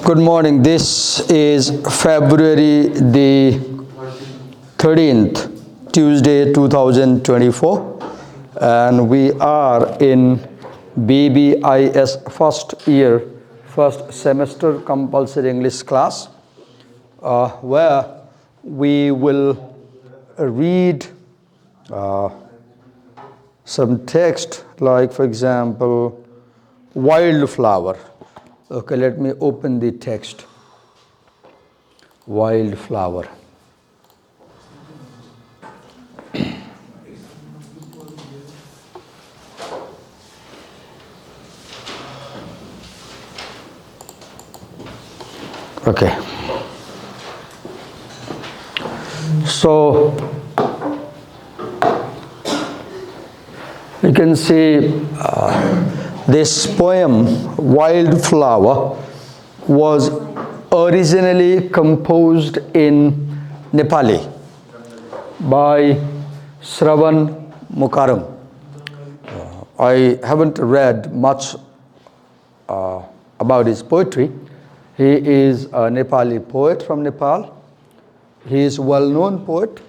Good morning. This is February the 13th, Tuesday 2024, and we are in BBIS first year, first semester compulsory English class, where we will read some text like, for example, wildflower. Okay, let me open the text. Wildflower. Okay. So you can see this poem, Wildflower, was originally composed in Nepali by Shravan Mukaram. I haven't read much about his poetry. He is a Nepali poet from Nepal. He is a well-known poet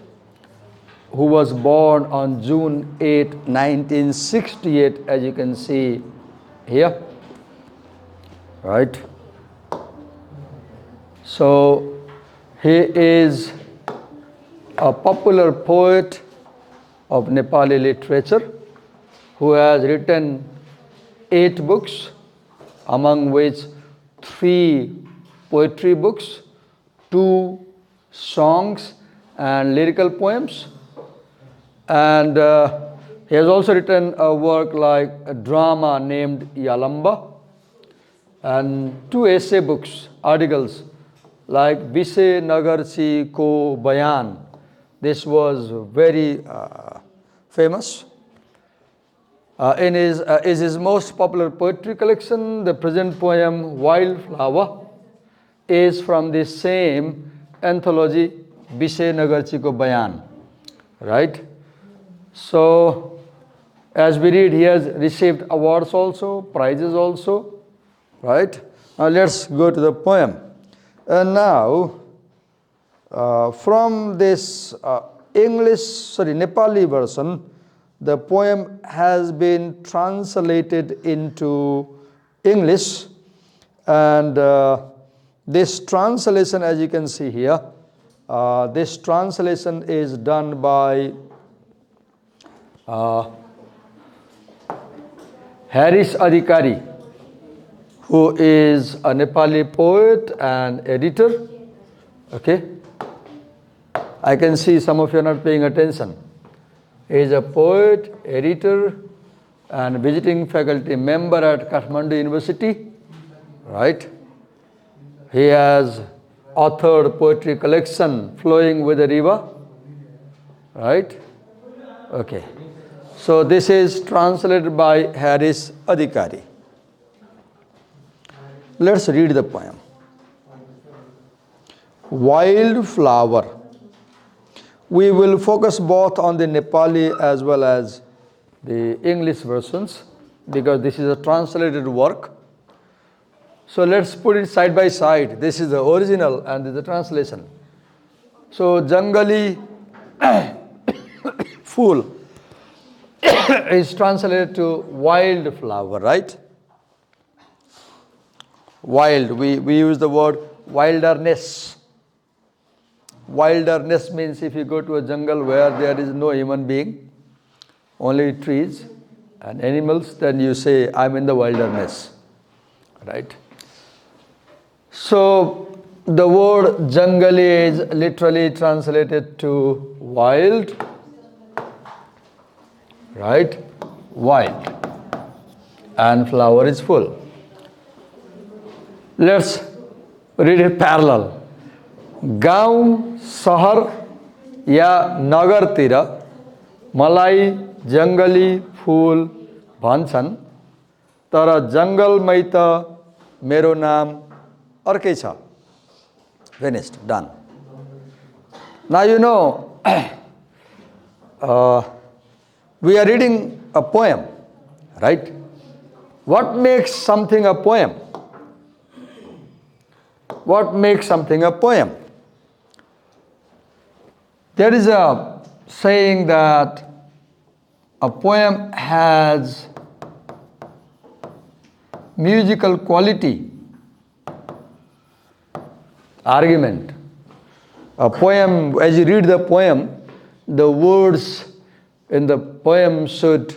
who was born on June 8, 1968, as you can see here, right? So he is a popular poet of Nepali literature who has written 8 books, among which 3 poetry books, 2 songs and lyrical poems. And he has also written a work like a drama named Yalamba, and 2 essay books, articles like Bise Nagarchi Ko Bayan. This was very famous. In his most popular poetry collection, the present poem Wildflower is from the same anthology Bise Nagarchi Ko Bayan, right? So, as we read, he has received awards also, prizes also, right? Now let's go to the poem. And now, from this Nepali version, the poem has been translated into English, and this translation, as you can see here, this translation is done by Harris Adhikari, who is a Nepali poet and editor. Okay, I can see some of you are not paying attention. He is a poet, editor, and visiting faculty member at Kathmandu University, right? He has authored poetry collection Flowing with the River, right? Okay. So this is translated by Harris Adhikari. Let's read the poem. Wildflower. We will focus both on the Nepali as well as the English versions because this is a translated work. So let's put it side by side. This is the original and this is the translation. So Jangali Fool is translated to wildflower, right? Wild, we use the word wilderness. Wilderness means if you go to a jungle where there is no human being, only trees and animals, then you say, I'm in the wilderness, right? So the word jangali is literally translated to wild, right? Wild. And flower is full. Let's read it parallel. गाउँ सहर या नगरतिर मलाई जङ्गली full भन्छन् तर जङ्गलमै त मेरो नाम अर्कै छ. Finished, done. Now you know we are reading a poem, right? What makes something a poem? what makes something a poem? There is a saying that a poem has musical quality. Argument. A poem, as you read the poem, the words in the poem should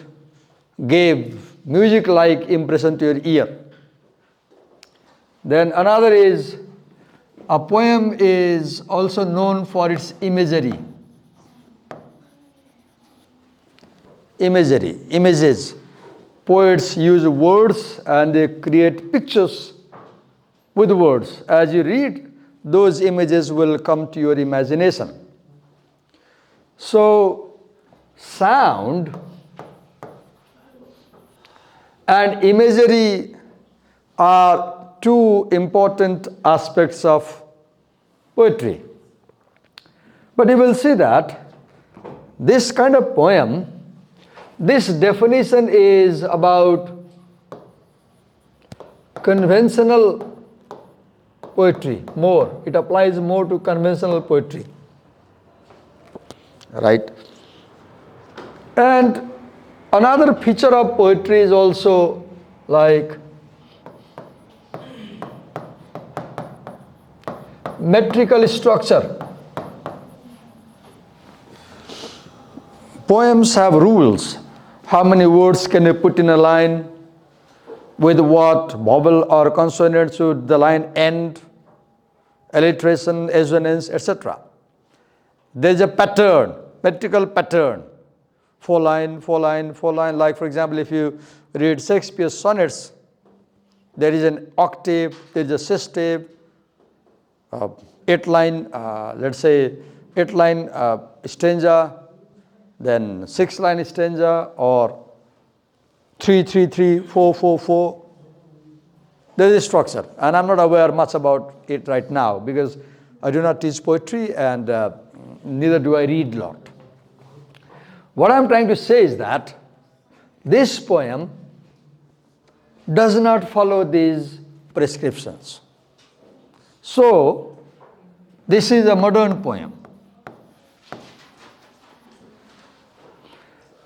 give music-like impression to your ear. Then another is, a poem is also known for its imagery. Imagery, images. Poets use words and they create pictures with words. As you read, those images will come to your imagination. So, sound and imagery are two important aspects of poetry. But you will see that this kind of poem, this definition is about conventional poetry more. It applies more to conventional poetry. Right? And another feature of poetry is also like metrical structure. Poems have rules. How many words can you put in a line? With what vowel or consonant should the line end? Alliteration, assonance, etc. There is a pattern, metrical pattern. 4 line, 4 line, 4 line. Like for example, if you read Shakespeare's sonnets, there is an octave, there is a sestive, 8 line, let's say 8 line stanza, then 6 line stanza, or 3 3 3 4 4 4. There is a structure, and I'm not aware much about it right now because I do not teach poetry and neither do I read a lot. What I'm trying to say is that this poem does not follow these prescriptions. So, this is a modern poem.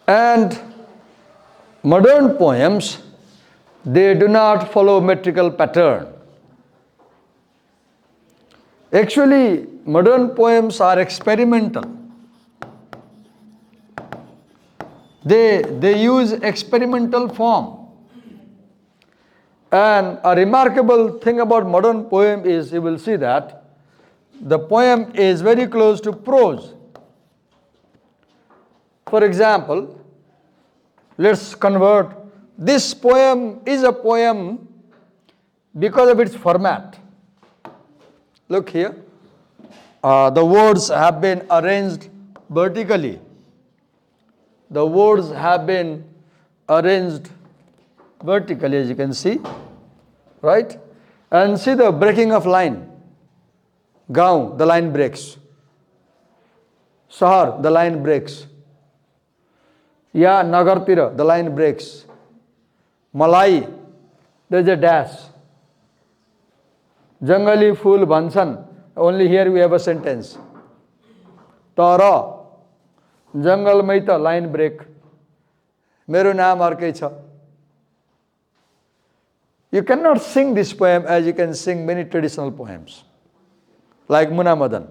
And modern poems, they do not follow metrical pattern. Actually, modern poems are experimental. They use experimental form. And a remarkable thing about modern poem is you will see that the poem is very close to prose. For example, let's convert. This poem is a poem because of its format. Look here. The words have been arranged vertically. The words have been arranged vertically, as you can see, right? And see the breaking of line. Gaon, the line breaks. Shahar, the line breaks. Ya Nagar Tira, the line breaks. Malai, there is a dash. Jangali Phul Bansan, only here we have a sentence. Tara, Jangal Maita, line break. Meru naam arkai cha. You cannot sing this poem as you can sing many traditional poems. Like Muna Madan.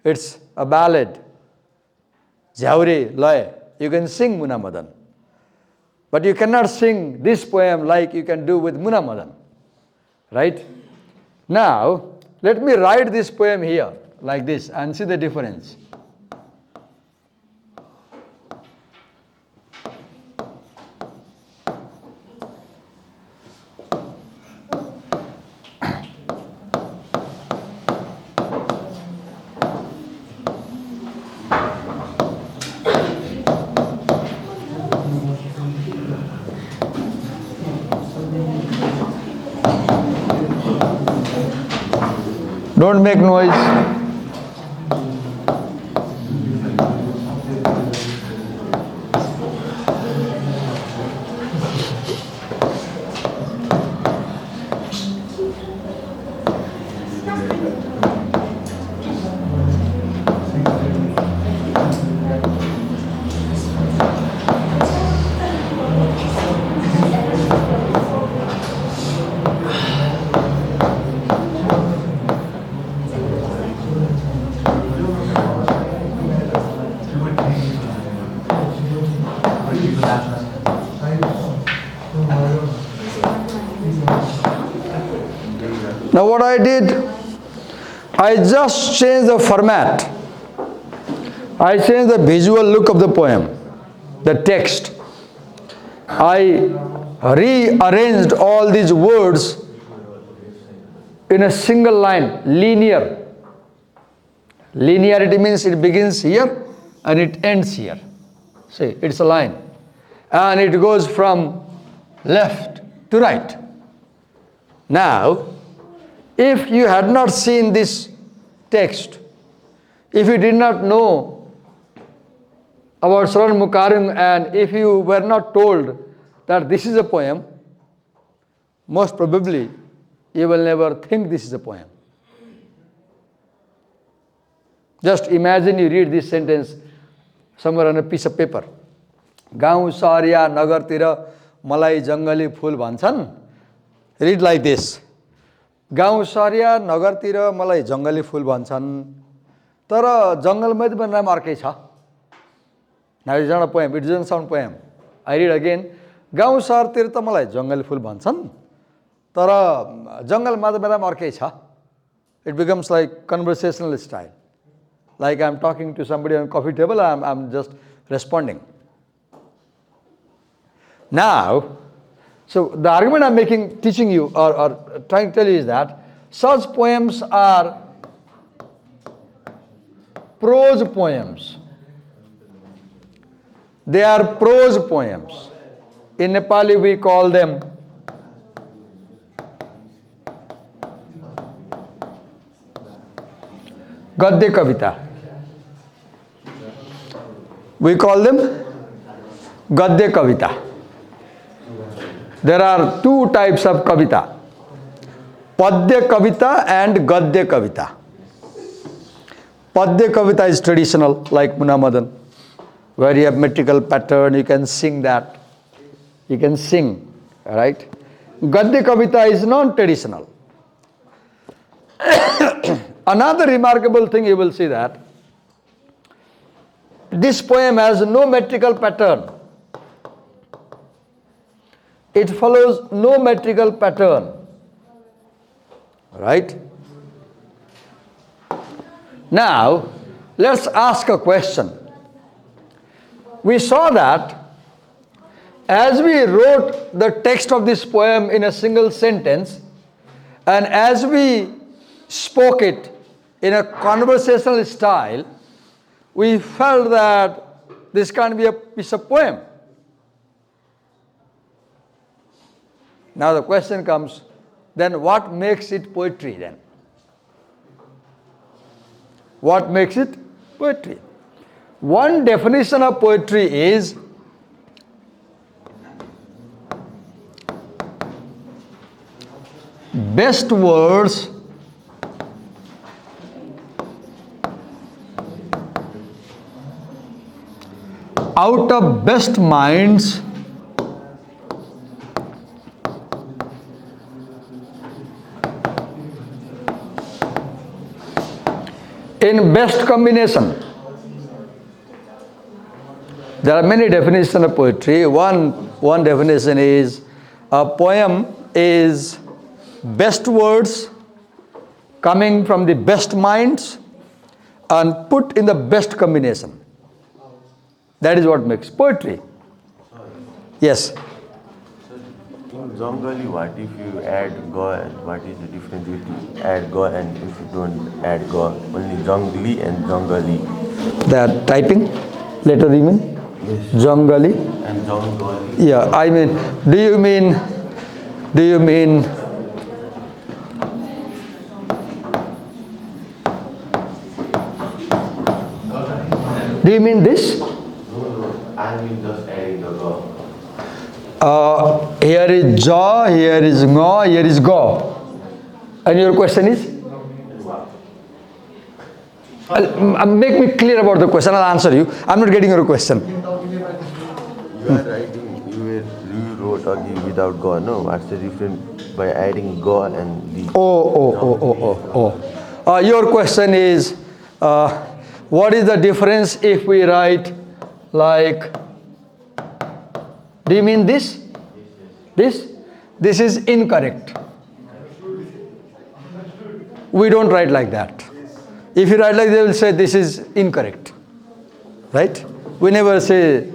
It's a ballad. Jhauri, Loy. You can sing Muna Madan. But you cannot sing this poem like you can do with Muna Madan. Right? Now, let me write this poem here, like this, and see the difference. Don't make noise. Now what I did, I just changed the format. I changed the visual look of the poem, the text. I rearranged all these words in a single line, linear. Linearity means it begins here and it ends here. See, it's a line. And it goes from left to right. Now, if you had not seen this text, if you did not know about Saran Mukharim, and if you were not told that this is a poem, most probably you will never think this is a poem. Just imagine you read this sentence somewhere on a piece of paper. गाउँ सहर या नगरतिर मलाई जङ्गली full भन्छन्. Read like this. गाउँ सहर या नगरतिर मलाई जङ्गली फुल भन्छन्, तर जङ्गलमै त नाम अर्कै छ. Now it is not a poem, it doesn't sound poem. I read again. गाउँ सहरतिर त मलाई जङ्गली फुल भन्छन्, तर जङ्गलमा त नाम अर्कै छ. It becomes like conversational style. Like I'm talking to somebody on a coffee table, I'm just responding. Now, so the argument I'm making, teaching you or trying to tell you is that such poems are prose poems. They are prose poems. In Nepali we call them Gadya Kavita. We call them Gadya Kavita. There are two types of Kavita, Padya Kavita and Gadya Kavita. Padya Kavita is traditional, like Munamadan, where you have metrical pattern, you can sing that. You can sing, right? Gadya Kavita is non-traditional. Another remarkable thing you will see that this poem has no metrical pattern. It follows no metrical pattern, right? Now, let's ask a question. We saw that as we wrote the text of this poem in a single sentence, and as we spoke it in a conversational style, we felt that this can't be a piece of poem. Now the question comes, then what makes it poetry then? What makes it poetry? One definition of poetry is best words out of best minds in best combination. There are many definitions of poetry. One definition is a poem is best words coming from the best minds and put in the best combination. That is what makes poetry. Yes. In Jongali, what if you add go, and what is the difference between add go and if you don't add go? Only Jongli and Jongali. That typing letter you mean? Yes. Jongali. And Jongali. Yeah, I mean, do you mean do you mean this? I mean just adding the go. Here is jaw, here is ngo, here is go. And your question is? Make me clear about the question, I'll answer you. I'm not getting your question. You are writing, you wrote Agi without go, no? What's the difference by adding go and the... Your question is, what is the difference if we write like, do you mean this? This? This is incorrect. We don't write like that. If you write like that, they will say this is incorrect. Right? We never say,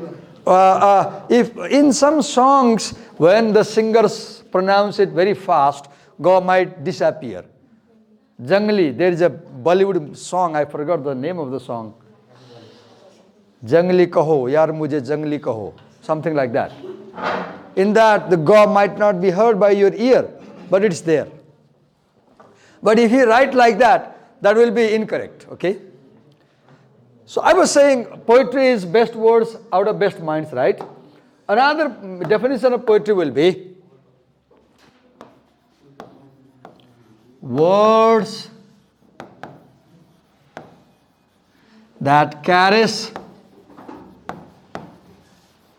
if in some songs, when the singers pronounce it very fast, Ga might disappear. Jangli, there is a Bollywood song, I forgot the name of the song. Jangli kaho, yaar mujhe jangli kaho. Something like that. In that, the Ga might not be heard by your ear, but it's there. But if you write like that, that will be incorrect, okay? So I was saying poetry is best words out of best minds, right? Another definition of poetry will be words that carries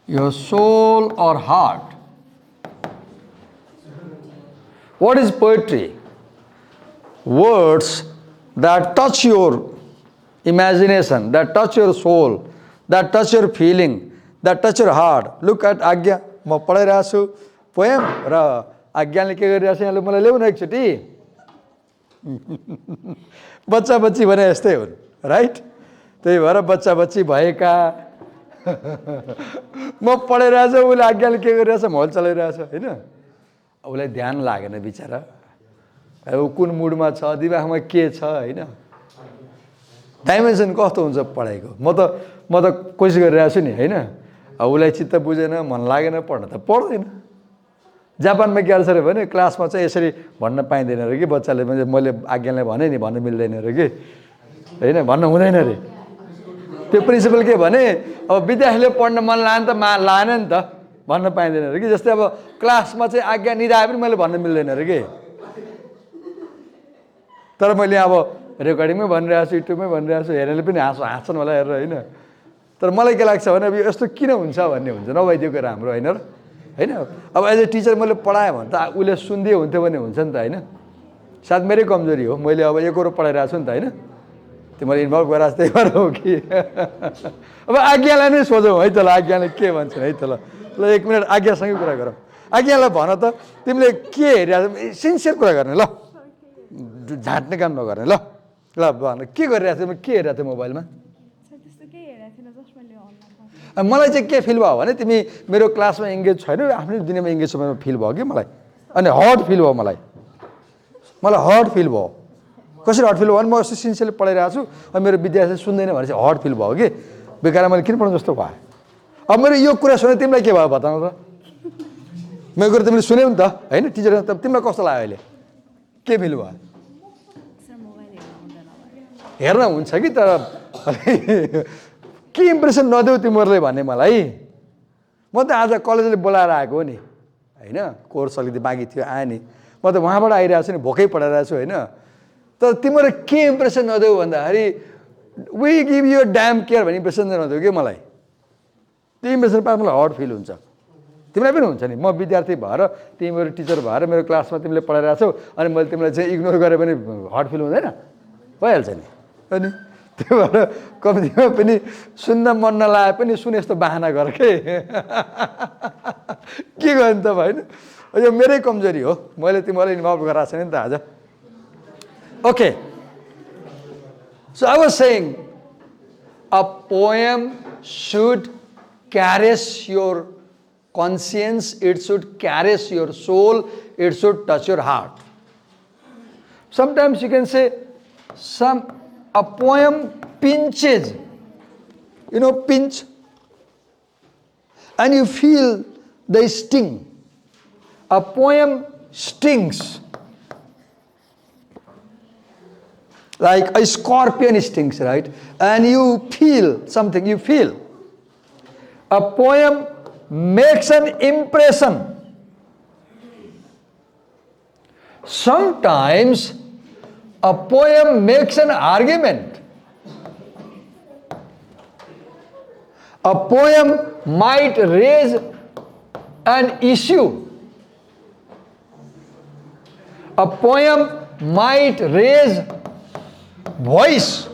your soul or heart. What is poetry? Words that touch your imagination, that touch your soul, that touch your feeling, that touch your heart. Look at Agya. म पढिरहेको छु poem र आज्ञाले के गरिरहेको छ यहाँले मलाई ल्याउन एकचोटि बच्चा बच्ची भने यस्तै हुन् राइट त्यही भएर बच्चा बच्ची भएका म पढिरहेको छु उसले आज्ञाले के गरिरहेको छ मोबाइल चलाइरहेको छ होइन उसलाई ध्यान लागेन बिचरा अब कुन मुडमा छ दिमागमा के छ होइन डाइमेन्सन कस्तो हुन्छ पढाइको म त कोसिस गरिरहेको छु नि होइन अब उसलाई चित्त बुझेन मन लागेन पढ्न त पढ्दैन जापानमा के गर्छ अरे भने क्लासमा चाहिँ यसरी भन्न पाइँदैन अरे कि बच्चाले मैले आज्ञालाई भने नि भन्नु मिल्दैन अरे कि होइन भन्नु हुँदैन अरे त्यो प्रिन्सिपल के भने अब विद्यार्थीले पढ्न मन लागेन त लागेन नि त भन्न पाइँदैन अरे कि जस्तै अब क्लासमा चाहिँ आज्ञा निधाए पनि मैले भन्न मिल्दैन अरे कि तर मैले अब रेकर्डिङमै भनिरहेको छु युट्युबमै भनिरहेको छु हेर्नेले पनि हाँस्छन् होला हेरेर होइन तर मलाई के लाग्छ भने अब यस्तो किन हुन्छ भन्ने हुन्छ नभइदिएको राम्रो होइन र होइन अब एज ए टिचर मैले पढाएँ भने त उसले सुन्दै हुन्थ्यो भने हुन्छ नि त होइन सायद मेरै कमजोरी हो मैले अब एकरो पढाइरहेको छु नि त होइन त्यो मैले इन्भल्भ गराएको त्यही भएर हो कि अब आज्ञालाई नै सोधौँ है त ल आज्ञाले के भन्छन् है त ल एक मिनट आज्ञासँगै कुरा गरौँ आज्ञालाई भन त तिमीले के हेरिरहेको सिन्सियर कुरा गर्ने ल झाँट्ने काम नगर्ने ल ल भन के गरिरहेको थियौ के हेरिरहेको थियौ मोबाइलमा मलाई चाहिँ के फिल भयो भने तिमी मेरो क्लासमा इङ्गेज छैनौ आफ्नै दुनियाँमा इङ्गेज छ भने फिल भयो कि मलाई अनि हर्ट फिल भयो मलाई हर्ट फिल भयो कसरी हर्ट फिल भयो भने म यस्तो सिन्सियरली पढाइरहेको छु अनि मेरो विद्यार्थी सुन्दैन भने चाहिँ हर्ट फिल भयो कि बेकार मैले किन पढ्नु जस्तो भयो अब मेरो यो कुरा सुने तिमीलाई के भयो बताउनु त मेरो कुरा तिमीले सुन्यौ नि त होइन टिचर तिमीलाई कस्तो लाग्यो अहिले के फिल भयो हेर्न हुन्छ कि तर के इम्प्रेसन नदेऊ तिमीहरूले भन्ने मलाई म त आज कलेजले बोलाएर आएको हो नि होइन कोर्स अलिकति बाँकी थियो आएँ नि म त उहाँबाट आइरहेको छु नि भोकै पढाइरहेको छु होइन तर तिमीहरू के इम्प्रेसन नदेऊ भन्दाखेरि we give you damn care भन्ने इम्प्रेसन चाहिँ नदेऊ कि मलाई त्यो इम्प्रेसन पाएर मलाई हर्ट फिल हुन्छ तिमीलाई पनि हुन्छ नि म विद्यार्थी भएर तिमीहरू टिचर भएर मेरो क्लासमा तिमीले पढाइरहेको छौ अनि मैले तिमीलाई चाहिँ इग्नोर गरेँ भने हर्ट फिल हुँदैन भइहाल्छ नि अनि त्यो भएर कम्तीमा पनि सुन्न मन नलाए पनि सुने यस्तो बाहना गर के गर्ने त होइन यो मेरै कमजोरी हो मैले तिमीलाई इन्भल्भ गराएको छैन नि त आज okay so I was saying a poem should caress your conscience, it should caress your soul, it should touch your heart. Sometimes you can say a poem pinches, pinch, and you feel the sting. A poem stings, like a scorpion stings, right? And you feel something, A poem makes an impression. Sometimes a poem makes an argument. A poem might raise an issue. A poem might raise voice,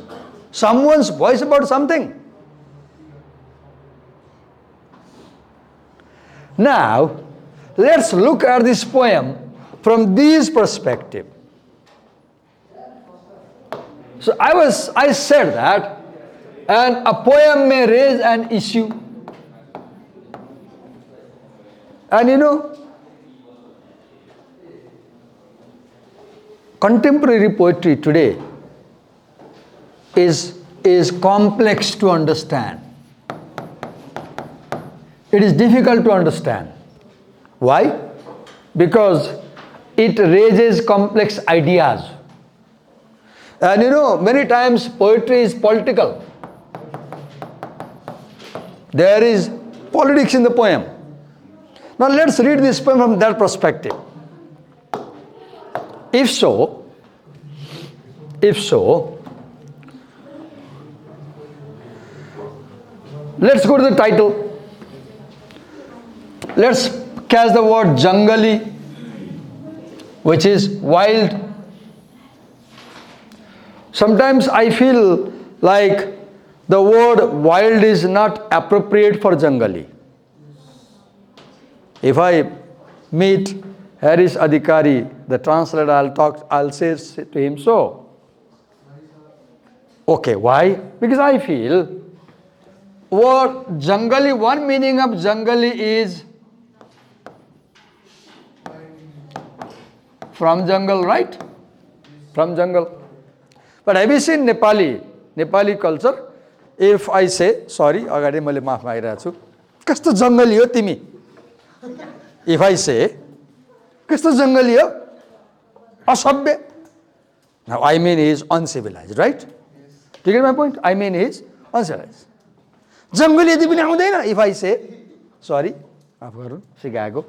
someone's voice about something. Now, let's look at this poem from this perspective. So I said that, and a poem may raise an issue. And contemporary poetry today is complex to understand. It is difficult to understand. Why? Because it raises complex ideas. And many times poetry is political. There is politics in the poem. Now let's read this poem from that perspective. If so, let's go to the title. Let's catch the word jungly, which is wild. Sometimes I feel like the word wild is not appropriate for jungly. If I meet Harris Adhikari, the translator, I'll say to him so. Okay, why? Because I feel word jungly, one meaning of jungly is from jungle, right? From jungle. But have you seen Nepali culture? If I say, sorry, agadi मैले माफ मागिरहेको छु, कस्तो जङ्गली हो तिमी? If I say, कस्तो जङ्गली हो? असभ्य. Now I mean he is uncivilized, right? Do you get my point? I mean he is uncivilized. जङ्गली यदि पनि आउँदैन, if I say, sorry, माफ गर्नु, सिकाएको.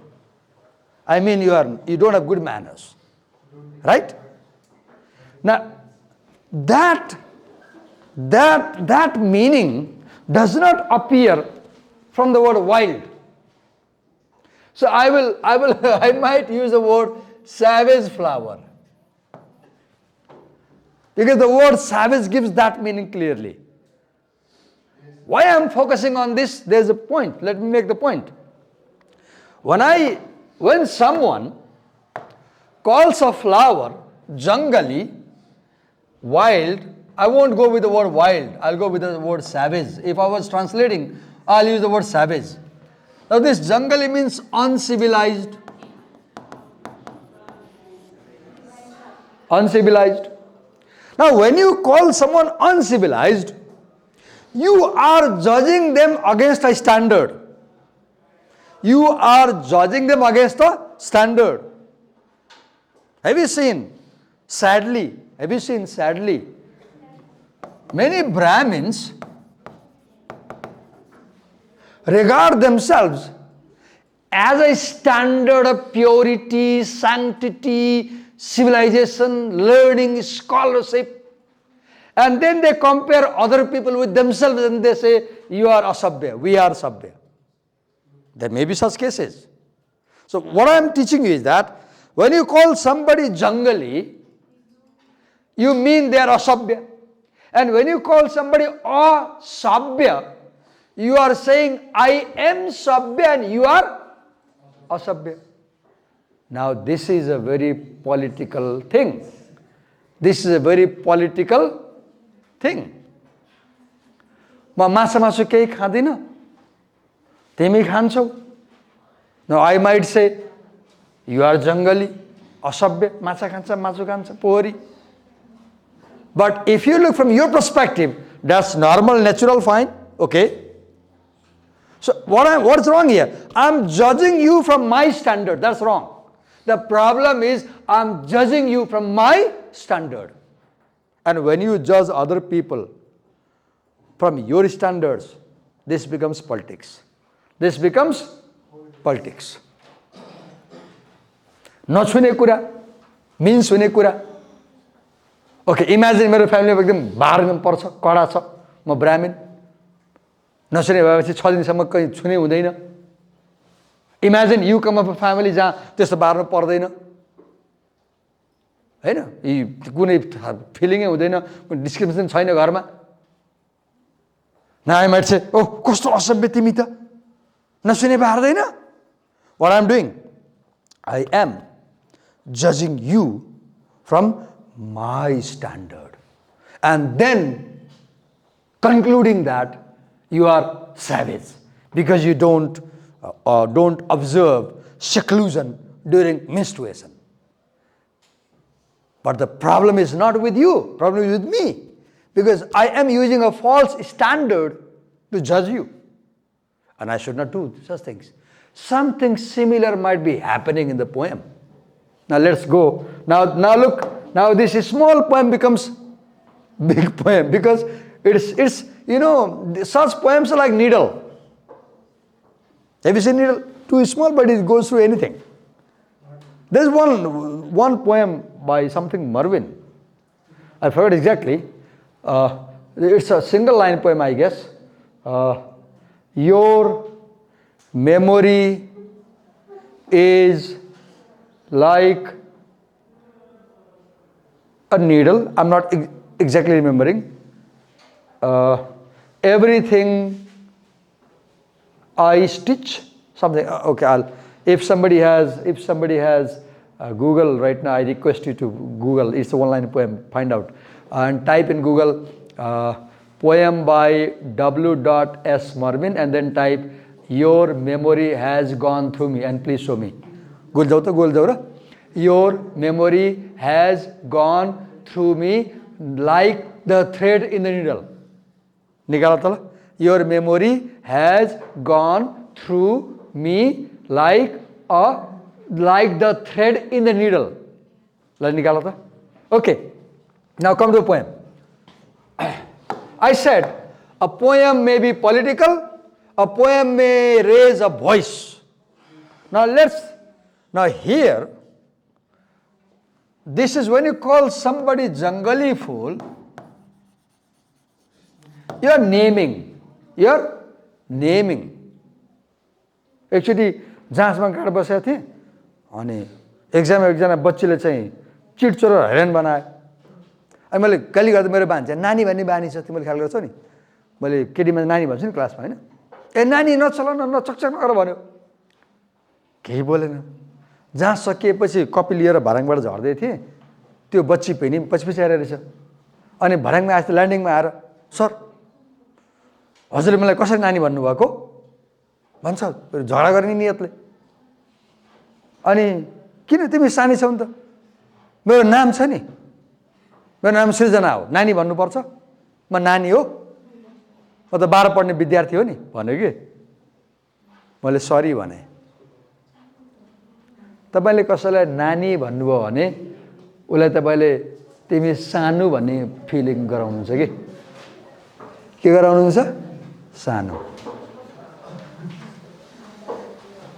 I mean you don't have good manners. Right? Now that meaning does not appear from the word wild. So I might use the word savage flower. Because the word savage gives that meaning clearly. Why I am focusing on this? There's a point. Let me make the point. When someone calls a flower jungly, wild, I won't go with the word wild, I'll go with the word savage. If I was translating, I'll use the word savage. Now this jungly means uncivilized. Uncivilized. Now when you call someone uncivilized, you are judging them against a standard. You are judging them against a standard. Have you seen sadly, many Brahmins regard themselves as a standard of purity, sanctity, civilization, learning, scholarship. And then they compare other people with themselves and they say, you are asabhya, we are sabhya. There may be such cases. So what I am teaching you is that when you call somebody jungly, you mean they are asabhya. And when you call somebody asabhya, you are saying, I am sabhya and you are asabhya. Now this is a very political thing. This is a very political thing. Ma masa masu kehi khadina. Timi khaन्छौ. Now I might say, you are jungly, asabhya, macha khancha, masu khancha, pohari. But if you look from your perspective, that's normal, natural, fine, okay. So what's wrong here? I'm judging you from my standard, that's wrong. The problem is I'm judging you from my standard. And when you judge other people from your standards, this becomes politics. This becomes politics. नछुने कुरा, mince हुने कुरा. Okay, imagine मेरो फ्यामिलीमा एकदम बाह्र पर्छ, कडा छ, म ब्राह्मण. नछुने भएपछि 6 दिनसम्म कहीं छुने हुँदैन. Imagine you come up a family जहाँ त्यस्तो बार्नु पर्दैन. हैन? कुनै फिलिङै हुँदैन, कुनै डिस्क्रिमिनेसन छैन घरमा. Now I might say, oh, कस्तो असभ्य तिमी त. नछुने बार्दैन? What I'm doing? I am judging you from my standard. And then concluding that you are savage because you don't observe seclusion during menstruation. But the problem is not with you, problem is with me, because I am using a false standard to judge you. And I should not do such things. Something similar might be happening in the poem. Now let's go. Now look, now this small poem becomes big poem because it's such poems are like needle. Have you seen needle? Too small, but it goes through anything. There's one poem by something Mervyn. I forgot exactly. It's a single line poem, I guess. Your memory is like a needle. I'm not exactly remembering. Everything I stitch, something. Okay, if somebody has Google right now, I request you to Google. It's a one-line poem. Find out and type in Google poem by W.S. Mervyn and then type your memory has gone through me and please show me. Your memory has gone through me like the thread in the needle. Nikala tala. Your memory has gone through me like the thread in the needle. Okay, now come to the poem. I said a poem may be political, a poem may raise a voice. Now here, this is when you call somebody jangali fool, you are naming. Actually, जाँचमा गाड बसेको थिएँ अनि एक्जाममा एकजना बच्चीले चाहिँ चिटचोर हैरान बनायो अनि मैले गाली गर्दा मेरो भान्जा नानी भन्ने बानी छ तिमीले ख्याल गर्छौ नि मैले केटीमा नानी भन्छु नि क्लासमा हैन ए नानी नचला न चकचक नगर भन्यो केही बोलेन जाँच सकिएपछि कपी लिएर भराङबाट झर्दै थिएँ त्यो बच्ची पनि पछि आएर रहेछ अनि भराङमा आएछ ल्यान्डिङमा आएर सर हजुरले मलाई कसरी नानी भन्नुभएको भन्छ झगडा गर्ने नियतले अनि किन तिमी सानी छौ नि त मेरो नाम छ नि मेरो नाम सृजना हो नानी भन्नुपर्छ म नानी हो म त 12 पढ्ने विद्यार्थी हो नि भन्यो कि मैले सरी भने तपाईले कसैलाई नानी भन्नुभयो भने उलाई तपाईले तिमी सानो भन्ने फिलिङ गराउनुहुन्छ के गराउनुहुन्छ सानो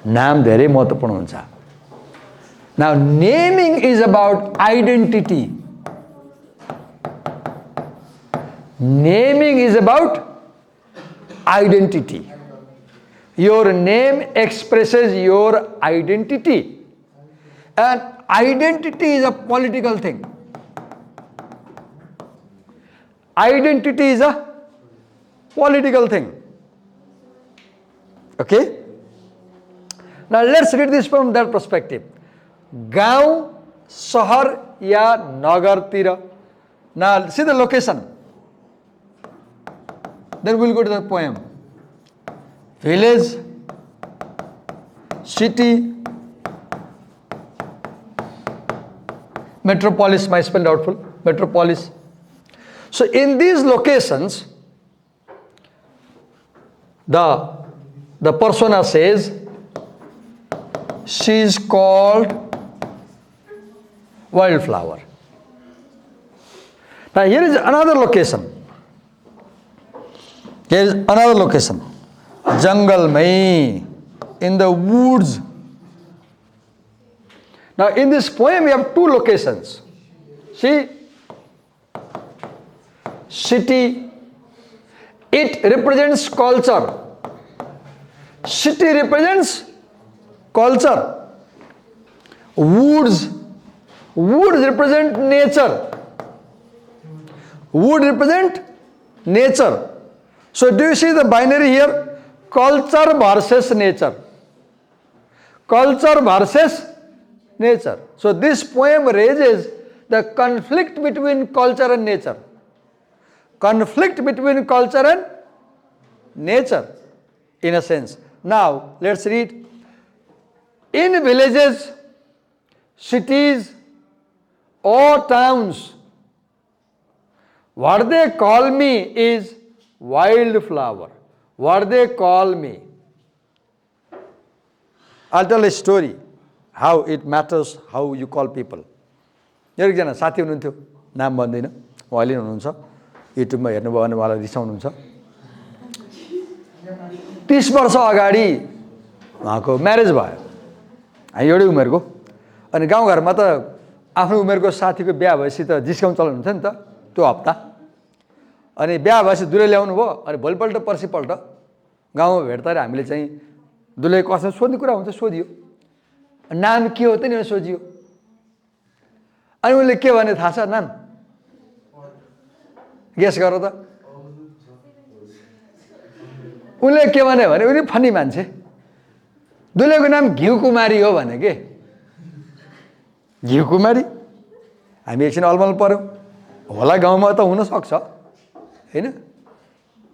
नाम धेरै महत्त्वपूर्ण हुन्छ Now naming is about identity. Naming is about identity. Your name expresses your identity. And identity is a political thing. Identity is a political thing. Okay? Now let's read this from that perspective. गाउँ शहर या नगरतिर. Now see the location. Then we'll go to the poem. Village, city, metropolis might spell doubtful. Metropolis. So in these locations, the persona says she is called wildflower. Now here is another location. Here is another location. Jungle mein, in the woods. Now in this poem we have two locations. See, city, it represents culture. City represents culture. Woods represent nature. Wood represent nature. So do you see the binary here? Culture versus nature. Culture versus nature. So this poem raises the conflict between culture and nature. Conflict between culture and nature, in a sense. Now, let's read. In villages, cities, or towns, what they call me is wildflower. What they call me. I'll tell a story, how it matters how you call people. मेरो एकजना साथी हुनुहुन्थ्यो, नाम भन्दैन, उहाँले हुनुहुन्छ, युट्युबमा हेर्नुभयो भने उहाँलाई रिसाउनुहुन्छ। 30 वर्ष अगाडि उहाँको म्यारेज भयो, हामी एउटै उमेरको। अनि गाउँघरमा त आफ्नो उमेरको साथीको बिहा भएपछि त डिस्काउन्ट चलाउनुहुन्छ नि त त्यो हप्ता। अनि बिहा भएपछि दुलै ल्याउनु भयो, अनि भोलिपल्ट पर्सिपल्ट गाउँमा भेट्दाखेरि हामीले चाहिँ दुलै कसैले सोध्ने कुरा हुन्छ, सोधियो नाम के हो त नि सोधियो। अनि उनले के भने थाहा छ नाम? गेस गर त। उनले के भने उनी फनी मान्छे, दुलैको नाम घिउ कुमारी हो भने के। घिउ कुमारी, हामी एकछिन अलमल पर्यौँ, होला गाउँमा त हुनसक्छ होइन,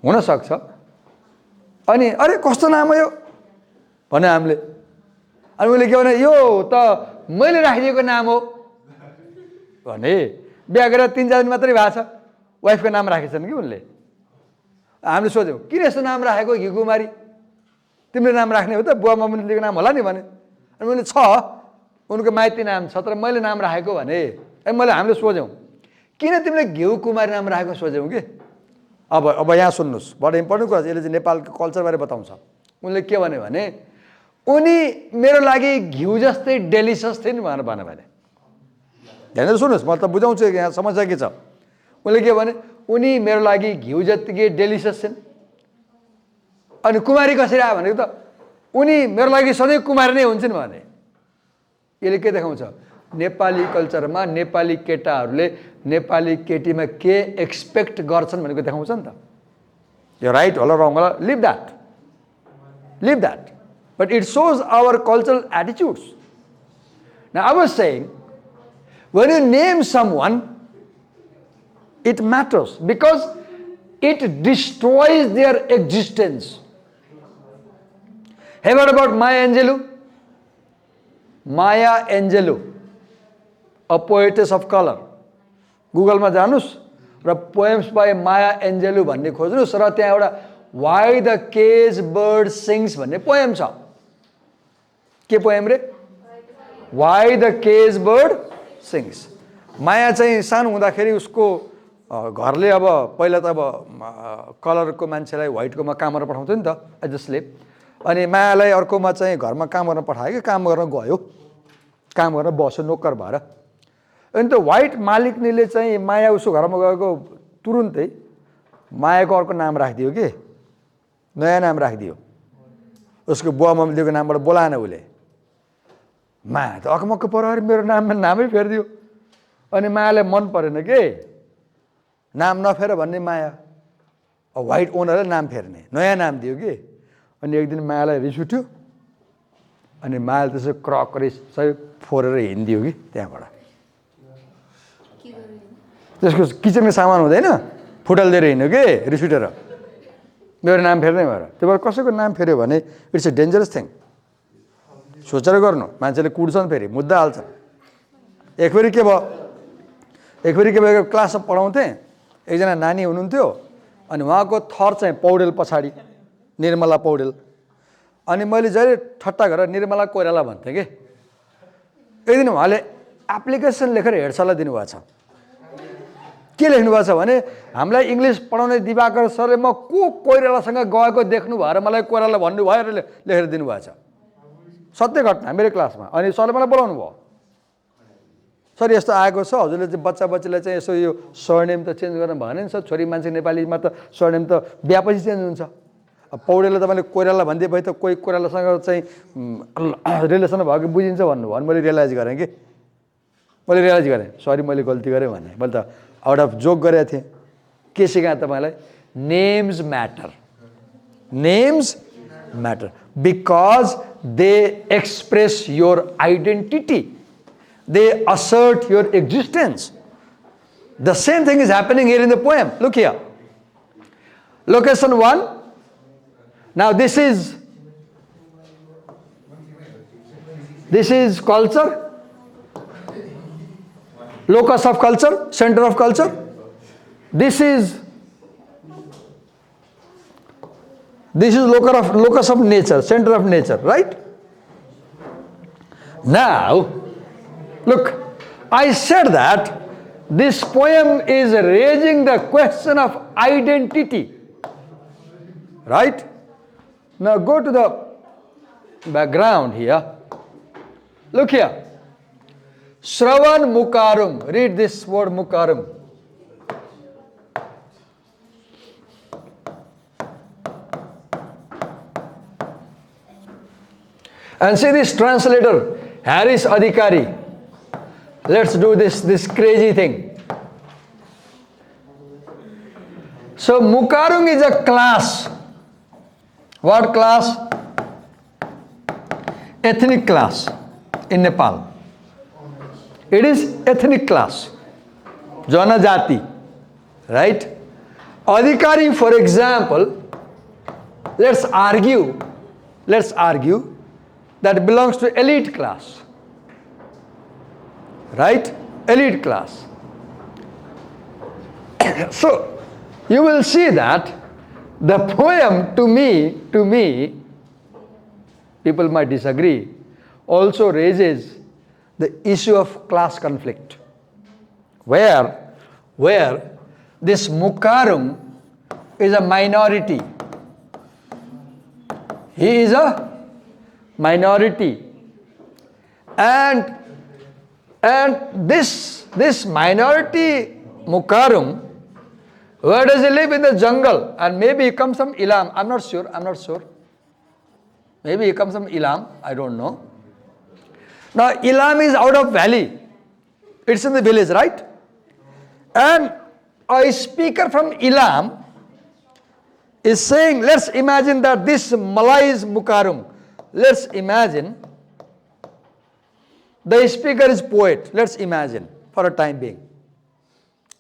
हुनसक्छ। अनि अरे कस्तो नाम हो यो भने हामीले। अनि उसले के भने यो त मैले राखिदिएको नाम हो भने। बिहा गरेर 3-4 दिन मात्रै भएको छ, वाइफको नाम राखेछन् कि उनले। हामीले सोध्यौँ किन यस्तो नाम राखेको घिउ कुमारी, तिम्रो नाम राख्ने हो त, बुवा मम्मीको नाम होला नि भने। अनि मैले छ, उनको माइती नाम छ, तर मैले नाम राखेको भने। अनि हामीले सोध्यौँ किन तिमीले घिउ कुमारी नाम राखेको सोध्यौँ कि। अब यहाँ सुन्नुहोस्, बडा इम्पोर्टेन्ट कुरा, यसले चाहिँ नेपालको कल्चरबारे बताउँछ। उनले के भने उनी मेरो लागि घिउ जस्तै डेलिसियस थिए नि भनेर भने। ध्यान सुन्नुहोस्, म त बुझाउँछु यहाँ समस्या के छ। उनले के भने उनी मेरो लागि घिउ जत्तिकै डेलिसियस थिइन्। अनि कुमारी कसरी आयो भनेको त उनी मेरो लागि सधैँ कुमारी नै हुन्छन् भने। यसले के देखाउँछ? नेपाली कल्चरमा नेपाली केटाहरूले नेपाली केटीमा के एक्सपेक्ट गर्छन् भनेको देखाउँछ नि त। यो राइट होला रङ होला, leave that, but it shows our cultural attitudes. Now I was saying, when you name someone, it matters because it destroys their existence. Have you heard about Maya Angelou? Maya Angelou, a poetess of color. Google मा जानुस् र poems by Maya Angelou भन्ने खोज्नुस् र त्यहाँ एउटा Why the Cage Bird Sings भन्ने poem छ। के poem रे? Why the Cage Bird Sings. माया चाहिँ सानो हुँदाखेरि उसको घरले अब पहिला त अब कलरको मान्छेलाई व्हाइटकोमा काम गर्न पठाउँथ्यो नि त, एज अ स्लेभ। अनि मायालाई अर्कोमा चाहिँ घरमा काम गर्न पठायो कि काम गर्न गयो, काम गर्न बस्यो नोकर भएर। अनि त्यो व्हाइट मालिकनीले चाहिँ माया उसको घरमा गएको तुरुन्तै मायाको अर्को नाम राखिदियो कि, नयाँ नाम राखिदियो। उसको बुवा मम्मीको नामबाट बोलाएन उसले। माया त अकमक्क पऱ्यो, मेरो नामै फेरिदियो। अनि मायालाई मन परेन के नाम नफेर भन्ने माया, व्हाइट ओनरले नाम फेर्ने, नयाँ नाम दियो कि। अनि एक दिन मायालाई रिस उठ्यो, अनि मायाले त्यसो क्रकरी सबै फोरेर हिँडिदियो कि त्यहाँबाट। त्यसको किचनको सामान हुँदैन, फुटालिदिएर हिँड्यो कि रिस उठेर, मेरो नाम फेर्नै भएर। त्यो भएर कसैको नाम फेर्यो भने इट्स ए डेन्जरस थिङ। सोचेर गर्नु, मान्छेले कुट्छन्, फेरि मुद्दा हाल्छन्। एक फेरि के भयो क्लासमा पढाउँथेँ, एकजना नानी हुनुहुन्थ्यो, अनि उहाँको थर चाहिँ पौडेल पछाडि, निर्मला पौडेल। अनि मैले जहिले ठट्टा गरेर निर्मला कोइराला भन्थेँ कि। एक दिन उहाँले एप्लिकेसन लेखेर हेडसरलाई दिनुभएको छ। के लेख्नु भएको छ भने हामीलाई इङ्ग्लिस पढाउने दिवाकर सरले म कोइरालासँग गएको देख्नु भएर मलाई कोइराला भन्नुभयो र लेखेर दिनुभएको छ। सत्य घटना, मेरो क्लासमा। अनि सरले मलाई बोलाउनु भयो, सर यस्तो आएको छ, हजुरले चाहिँ बच्चालाई चाहिँ यसो यो सरनेम त चेन्ज गर्न भएन नि सर, छोरी मान्छे नेपालीमा त सरनेम त बिहापछि चेन्ज हुन्छ। अब पौडेलले तपाईँले कोइराला भनिदिए भए त कोही कोइरालासँग चाहिँ रिलेसन भएको बुझिन्छ भन्नुभयो। अनि मैले रियलाइज गरेँ, सरी मैले गल्ती गरेँ भने। मैले त आउट अफ जोक गरेको थिएँ। के सिकाएँ तपाईँलाई? Names matter because they express your identity They assert your existence. The same thing is happening here in the poem. Look here. Location 1. Now this is culture. Locus of culture, center of culture. This is locus of nature, center of nature, right? Now, look, I said that this poem is raising the question of identity, right? Now go to the background here. Look here. Shravan Mukarum. Read this word Mukarum. And see this translator, Harris Adhikari. Let's do this crazy thing. So Mukarung is a class. What class? Ethnic class in Nepal. It is ethnic class. Janajati. Right? Adhikari, for example, let's argue that belongs to elite class. Right? Elite class. So, you will see that the poem to me, people might disagree, also raises the issue of class conflict. Where this Mukarum is a minority. He is a minority. And this minority Mukarum, where does he live? In the jungle. And maybe he comes from Ilam. I'm not sure. Maybe he comes from Ilam. I don't know. Now Ilam is out of valley. It's in the village, right? And a speaker from Ilam is saying, let's imagine that this Malay is Mukarum. Let's imagine the speaker is poet. Let's imagine for a time being.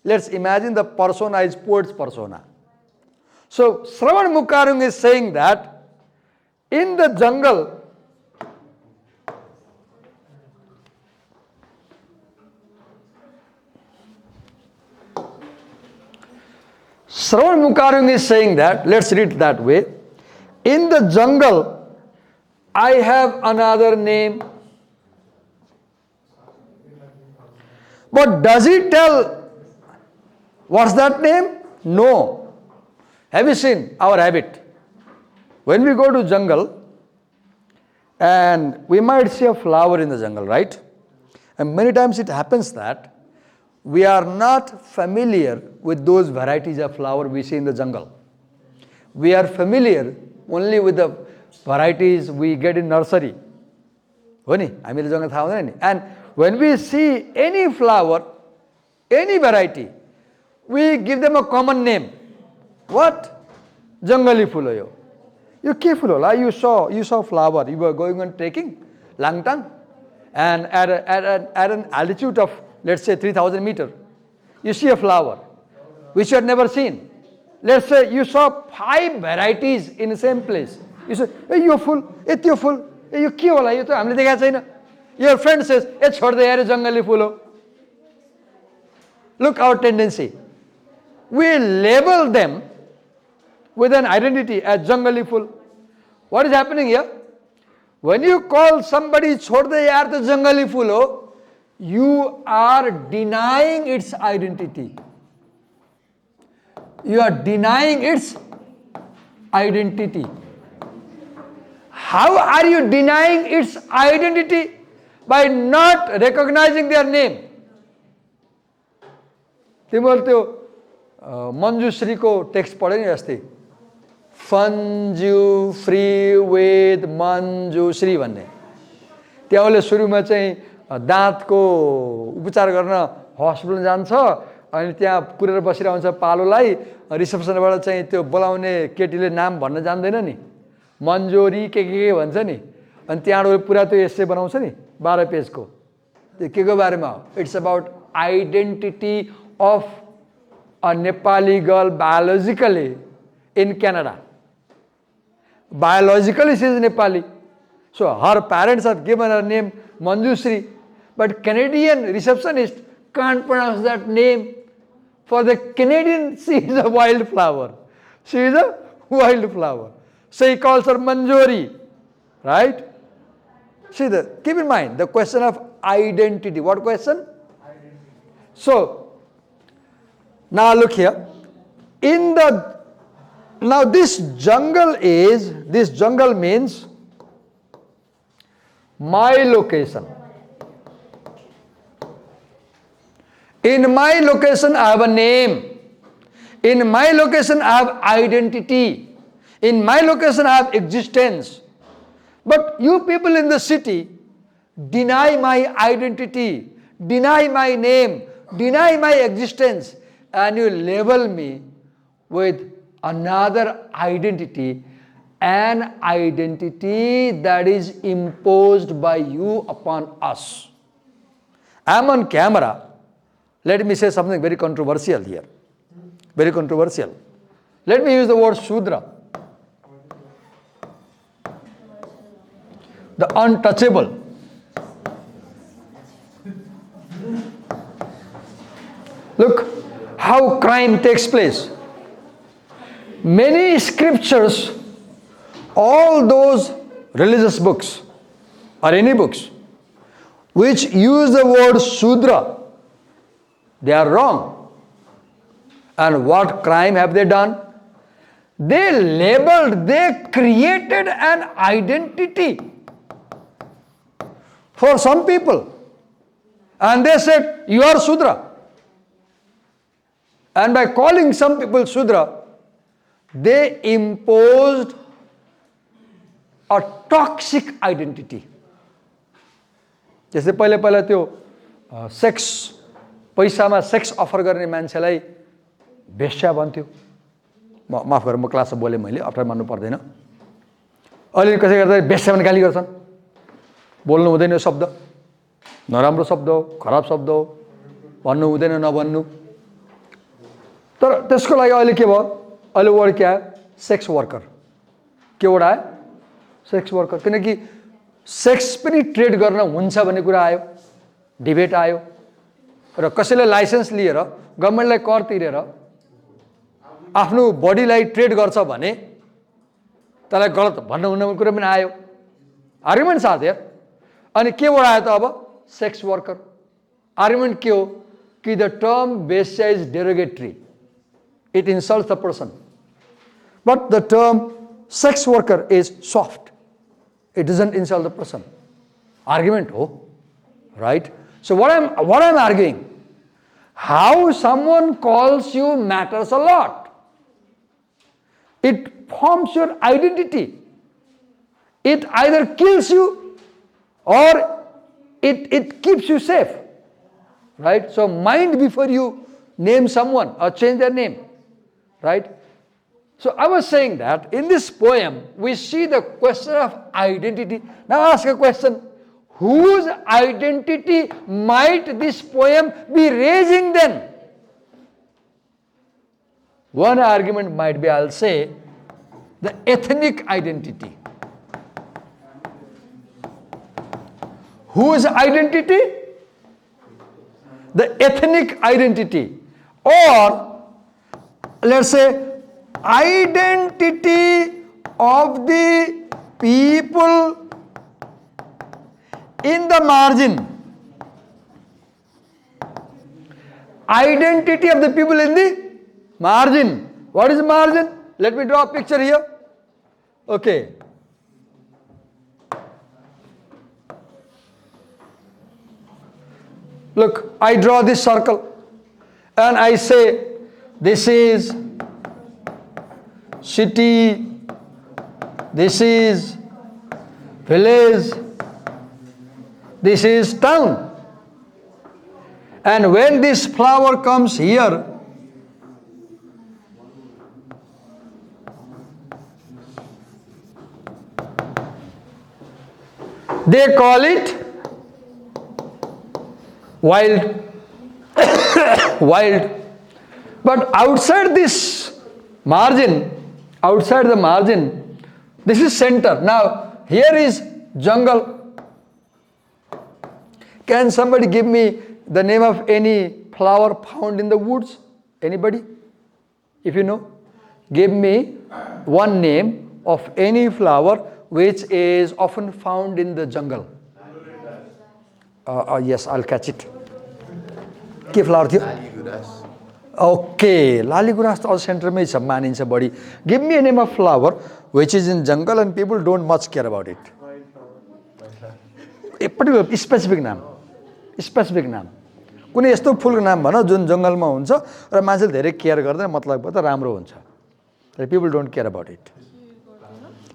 Let's imagine the persona is poet's persona. So Shravan Mukarung is saying that in the jungle, Shravan Mukarung is saying that, let's read it that way. In the jungle, I have another name. But does he tell what's that name? No. Have you seen our habit? When we go to jungle, and we might see a flower in the jungle, right? And many times it happens that we are not familiar with those varieties of flower we see in the jungle. We are familiar only with the varieties we get in nursery. And when we see any flower, any variety, we give them a common name. What? Jangali phulo yo. You ke phulo la? You saw flower. You were going on trekking, Langtang, and at an altitude of, let's say, 3,000 meters, you see a flower which you had never seen. Let's say you saw 5 varieties in the same place. You say, hey, you're full, you're full, hey, you ke hola? You to hamle dekha chaina. Your friend says, hey, chhod de yaar, jangali phulo. Look our tendency. We label them with an identity as jangali phul. What is happening here? When you call somebody chhod de yaar to jangali phulo, you are denying its identity. You are denying its identity. How are you denying its identity? By not recognizing their name. तिमीहरु त्यो मञ्जुश्री को text पढे नि अस्ति फन्जु free with Manjushree भन्ने त्यहाँले सुरुमा चाहिँ दाँतको उपचार गर्न हस्पिटल जान्छ अनि त्यहाँ पुरेर बसिरहन्छ पालोलाई रिसेप्सनबाट चाहिँ त्यो बोलाउने केटीले नाम भन्न जान्दैन नि मञ्जोरी के भन्छ नि अनि त्यहाँबाट पुरा त्यो एस्से बनाउँछ नि 12 पेजको त्यो के को बारेमा हो? It's about identity of a Nepali girl biologically in Canada. Biologically she is Nepali. So her parents have given her name Manjushree. But Canadian receptionist can't pronounce that name. For the Canadian, she is a wildflower. She is a wildflower. So he calls her Manjori. Right? See, keep in mind the question of identity. What question? Identity. So, now look here. Now this jungle means my location. In my location, I have a name. In my location, I have identity. In my location, I have existence. But you people in the city deny my identity, deny my name, deny my existence, and you label me with another identity, an identity that is imposed by you upon us. I am on camera. Let me say something very controversial here. Very controversial. Let me use the word Shudra. The untouchable. Look how crime takes place. Many scriptures, all those religious books or any books which use the word Shudra, they are wrong. And what crime have they done? They created an identity for some people. And they said, you are Shudra. And by calling some people Shudra, they imposed a toxic identity. जैसे पहिले पहिले त्यो sex पैसामा sex offer गर्ने मान्छेलाई बेश्या भन्थ्यो. माफ गर, म क्लासमा बोले, मैले अप्ठ्यारो मान्नु पर्दैन. अहिले कसै गर्दा बेश्या भने गाली गर्छन्. बोल्नु हुँदैन यो शब्द, नराम्रो शब्द हो, खराब शब्द हो, भन्नु हुँदैन, नभन्नु. तर त्यसको लागि अहिले के भयो? अहिले वर्ड के आयो? Sex worker. के वर्ड आयो? Sex worker. किनकि सेक्स पनि ट्रेड गर्न हुन्छ भन्ने कुरा आयो, डिबेट आयो. र कसैले लाइसेन्स लिएर गभर्नमेन्टलाई कर तिरेर आफ्नो बडीलाई ट्रेड गर्छ भने त्यसलाई गलत भन्नु हुने कुरा पनि आयो. Arguments are there. अनि के वर्ड आयो त अब? Sex worker. आर्गुमेन्ट के हो? कि द टर्म बेश्या is derogatory. It insults the person. But the term sex worker is soft. It doesn't insult the person. Argument, oh, right? So what I'm arguing, how someone calls you matters a lot. It forms your identity. It either kills you or it keeps you safe, right? So mind before you name someone or change their name. Right? So I was saying that in this poem, we see the question of identity. Now ask a question. Whose identity might this poem be raising then? One argument might be, I'll say, the ethnic identity. Whose identity? The ethnic identity. Or let's say identity of the people in the margin. Identity of the people in the margin. What is margin? Let me draw a picture here. Okay. Look, I draw this circle and I say this is city, this is village, this is town. And when this flower comes here, they call it wild, wild. But outside this margin, outside the margin, this is center. Now, here is jungle. Can somebody give me the name of any flower found in the woods? Anybody? If you know, give me one name of any flower which is often found in the jungle. Yes, I'll catch it. के flower थियो? Okay, Laligurans त अझ सेन्टरमै छ, मानिन्छ बढी. Give me a name of flower which is in jungle and people don't much care about it. A particular specific नाम, specific नाम. कुनै यस्तो फुलको नाम भन जुन जङ्गलमा हुन्छ र मान्छेले धेरै केयर गर्दैन, मतलब त राम्रो हुन्छ. People don't care about it.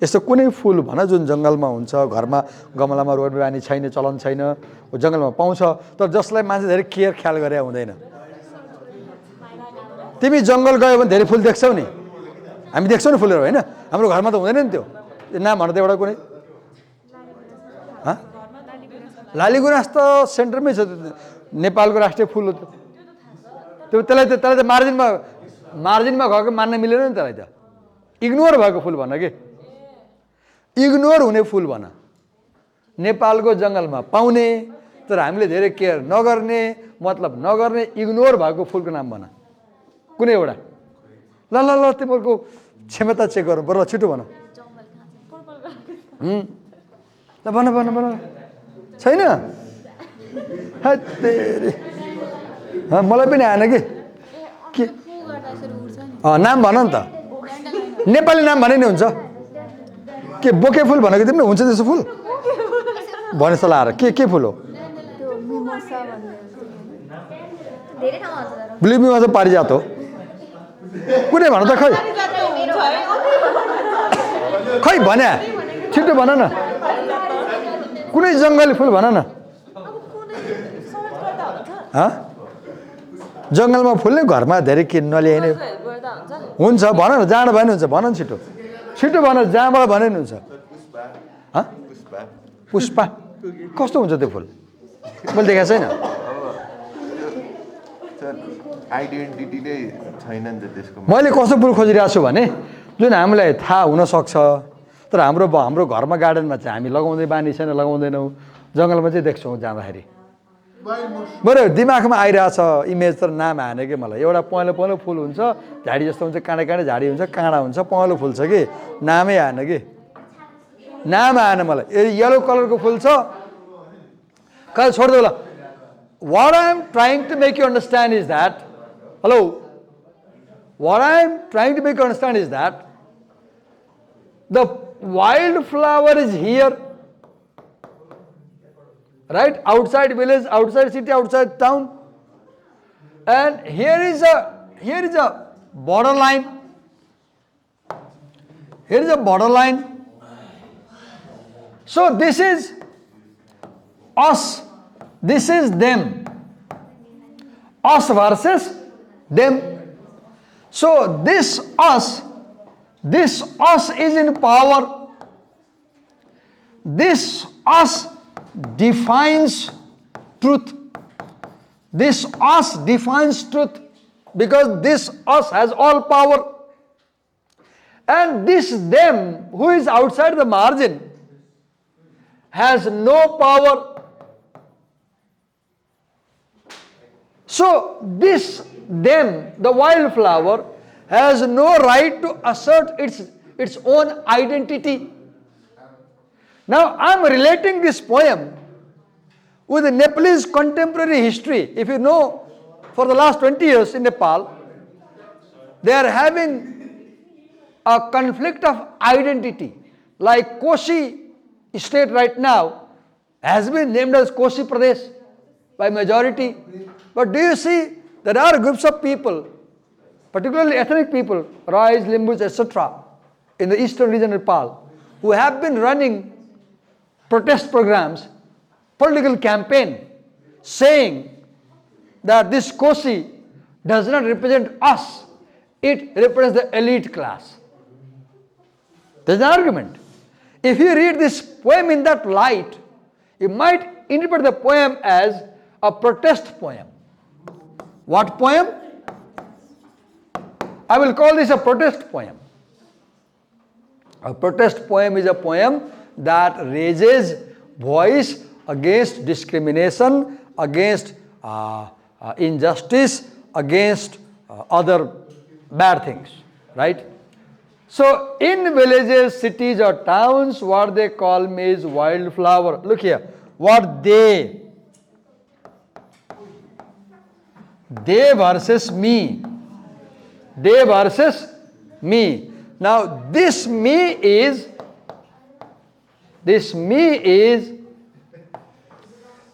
यस्तो कुनै फुल भन जुन जङ्गलमा हुन्छ, घरमा गमलामा रोप्ने बानी छैन, चलन छैन, जङ्गलमा पाउँछ, तर जसलाई मान्छे धेरै केयर ख्याल गरे हुँदैन. तिमी जङ्गल गयो भने धेरै फुल देख्छौ नि, हामी देख्छौँ नि फुलहरू, होइन? हाम्रो घरमा त हुँदैन नि त्यो. नाम भन त एउटा कुनै. लालीगुराँस त सेन्टरमै छ, नेपालको राष्ट्रिय फुल हो त्यो. त्यसलाई त मार्जिनमा गएको मान्न मिलेन नि त्यसलाई त. इग्नोर भएको फुल भन के, इग्नोर हुने फुल भन. नेपालको जङ्गलमा पाउने तर हामीले धेरै केयर नगर्ने, मतलब नगर्ने, इग्नोर भएको फुलको नाम भन कुनै एउटा. ल ल ल तिमीहरूको क्षमता चेक गरौँ, बरु छिटो भन. ल भन भन भन. छैन? मलाई पनि आएन के नाम भन नि त. नेपाली नाम भने नि हुन्छ. के बोके फुल भनेको तिमीले? हुन्छ त्यस्तो फुल भने जस्तो लाएर के फुल हो? ब्लू मिमोसा पारिजात हो. कुनै भन त, खै भन्या छिटो भन न. कुनै जङ्गली फुल भन न. जङ्गलमा फुल्ने, घरमा धेरै के नल्याइने हुन्छ भन न. जाँड भयो नि हुन्छ, भन न छिटो छिटो भन. जहाँबाट भने नि हुन्छ. पुष्पा कस्तो हुन्छ त्यो फुल? मैले देखाएको छैन. आइडेन्टिटी नै छैन नि त त्यसको. मैले कस्तो फुल खोजिरहेको छु भने जुन हामीलाई थाहा हुनसक्छ, तर हाम्रो घरमा गार्डनमा चाहिँ हामी लगाउँदै बानी छैन, लगाउँदैनौँ. जङ्गलमा चाहिँ देख्छौँ जाँदाखेरि. मेरो दिमागमा आइरहेछ इमेज, तर नाम आएन कि मलाई. एउटा पहेँलो पहेँलो फुल हुन्छ, झाडी जस्तो हुन्छ, काँडे काँडे झाडी हुन्छ, काँडा हुन्छ, पहेँलो फुल छ कि, नामै आएन कि. नाम आएन मलाई. येलो कलरको फुल छ. कहिले छोडिदेऊ ल. What I am trying to make you understand is that, hello, what I am trying to make you understand is that the wildflower is here, right? Outside village, outside city, outside town, and here is a borderline. Here is a borderline. So this is us. This is them. Us versus them. So this us is in power. This us defines truth. This us defines truth because this us has all power. And this them who is outside the margin has no power. So this them, the wildflower, has no right to assert its own identity. Now I am relating this poem with the Nepalese contemporary history. If you know, for the last 20 years in Nepal, they are having a conflict of identity. Like Koshi state right now has been named as Koshi Pradesh by majority. But do you see, there are groups of people, particularly ethnic people, Rais, Limbus, etc., in the eastern region of Nepal, who have been running protest programs, political campaign, saying that this Koshi does not represent us, it represents the elite class. There's an argument. If you read this poem in that light, you might interpret the poem as a protest poem. What poem? I will call this a protest poem. A protest poem is a poem that raises voice against discrimination, against injustice, against other bad things, right? So in villages, cities or towns, what they call me is wildflower. Look here, what they versus me. They versus me. Now this me is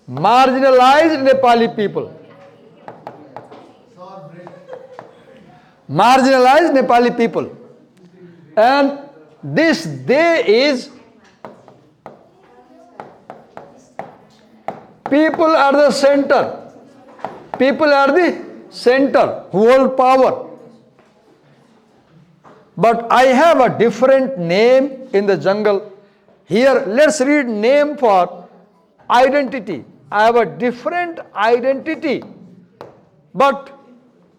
marginalized Nepali people. Marginalized Nepali people. And this they is people are the center. People are the center who hold power. But I have a different name in the jungle. Here, let's read name for identity. I have a different identity. But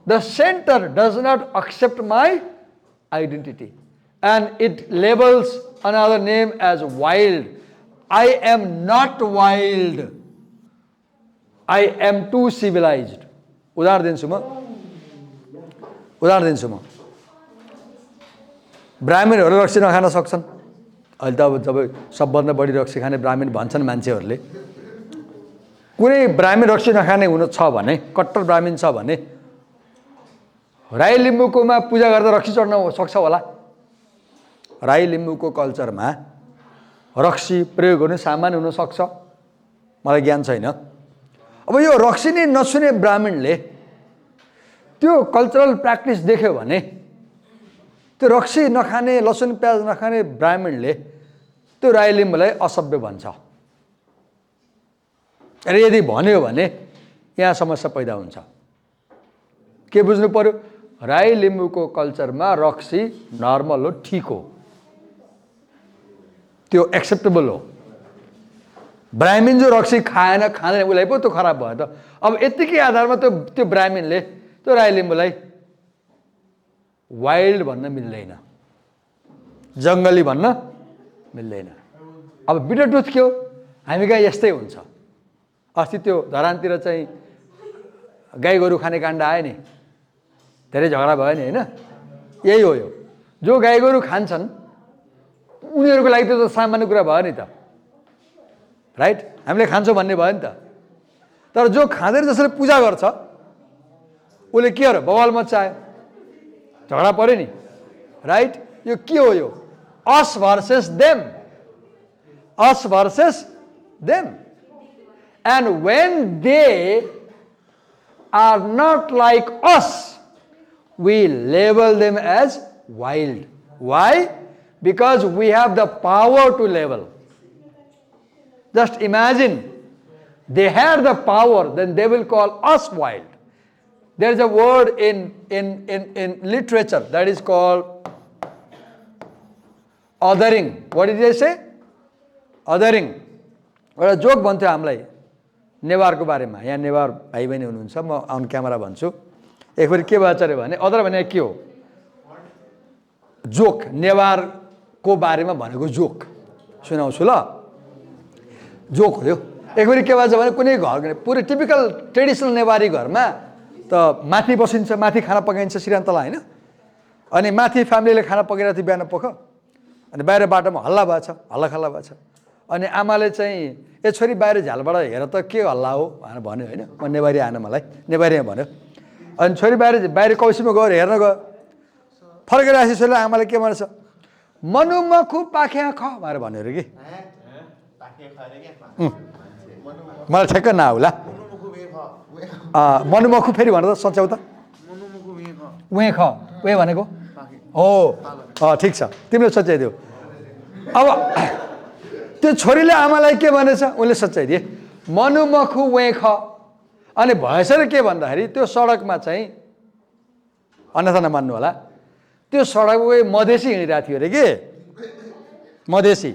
the center does not accept my identity. And it labels another name as wild. I am not wild. I am too civilized. उदाहरण दिन्छु म ब्राह्मणहरू रक्सी नखान सक्छन् अहिले त अब जब सबभन्दा बढी रक्सी खाने ब्राह्मण भन्छन् मान्छेहरूले कुनै ब्राह्मण रक्सी नखाने हुन छ भने कट्टर ब्राह्मण छ भने राई लिम्बूकोमा पूजा गर्दा रक्सी चढ्न सक्छ होला राई लिम्बूको कल्चरमा रक्सी प्रयोग गर्ने सामान्य हुन सक्छ मलाई ज्ञान छैन अब यो रक्सी नै नछुने ब्राह्मणले त्यो कल्चरल प्र्याक्टिस देख्यो भने त्यो रक्सी नखाने लसुन प्याज नखाने ब्राह्मणले त्यो राई लिम्बूलाई असभ्य भन्छ र यदि भन्यो भने यहाँ समस्या पैदा हुन्छ के बुझ्नु पर्यो राई लिम्बूको कल्चरमा रक्सी नर्मल हो ठीक हो त्यो एक्सेप्टेबल हो ब्राह्मण जो रक्सी खाएन खाँदैन उसलाई पो त्यो खराब भयो त अब यतिकै आधारमा त्यो ब्राह्मणले त्यो राई लिम्बूलाई वाइल्ड भन्न मिल्दैन जङ्गली भन्न मिल्दैन अब बिटर ट्रुथ के हो हामी कहाँ यस्तै हुन्छ अस्ति त्यो धरानतिर चाहिँ गाई गोरु खाने काण्ड आयो नि धेरै झगडा भयो नि हैन यही हो यो जो गाई गोरु खान्छन् उनीहरूको लागि त सामान्य कुरा भयो नि त राइट हामीले खान्छौँ भन्ने भयो नि त तर जो खाँदैन जसले पूजा गर्छ उसले के हो बवाल मचायो झगडा पर्यो नि राइट यो के हो यो us versus them and when they are not like us we label them as wild why because we have the power to label just imagine they had the power then they will call us wild there is a word in literature that is called othering what did they say othering एउटा joke भन्थ्यो हामीलाई नेवारको बारेमा यहाँ नेवार भाइ बहिनी हुनुहुन्छ म अन camera भन्छु एकपल्ट के भएछ रे भने अदर भने के हो जोक नेवारको बारेमा भनेको जोक सुनाउँछु ल जोक हो यो एकपल्ट के भएछ भने कुनै घर पुरै टिपिकल ट्रेडिसनल नेवारी घरमा त माथि बसिन्छ माथि खाना पकाइन्छ सिरान्तला हैन अनि माथि फ्यामिलीले खाना पकाइरहेको थियो बिहान पख अनि बाहिर बाटोमा हल्ला भएछ हल्ला खल्ला भएछ अनि आमाले चाहिँ ए छोरी बाहिर झ्यालबाट हेर त के हल्ला हो भनेर भन्यो हैन म नेवारी आएन मलाई नेवारीमा भन्यो अनि छोरी बाहिर कौसीमा गएर हेर्न गयो फर्केर आएपछि छोरीले आमाले के भन्छ मनुमखु पाख्या ख भनेर भन्यो रे कि मलाई ठ्याक्क नआउला मनुमखु फेरि भनेर सच्याउ त उहे ख उहे भनेको हो ठिक छ तिमीले सच्याइदियो अब त्यो छोरीले आमालाई के भनेछ उनले सच्याइदिए मनुमखु उहे ख अनि भएछ र के भन्दाखेरि त्यो सडकमा चाहिँ अन्यथा नमान्नु होला त्यो सडक उही मधेसी हिँडिरहेको थियो अरे के मधेसी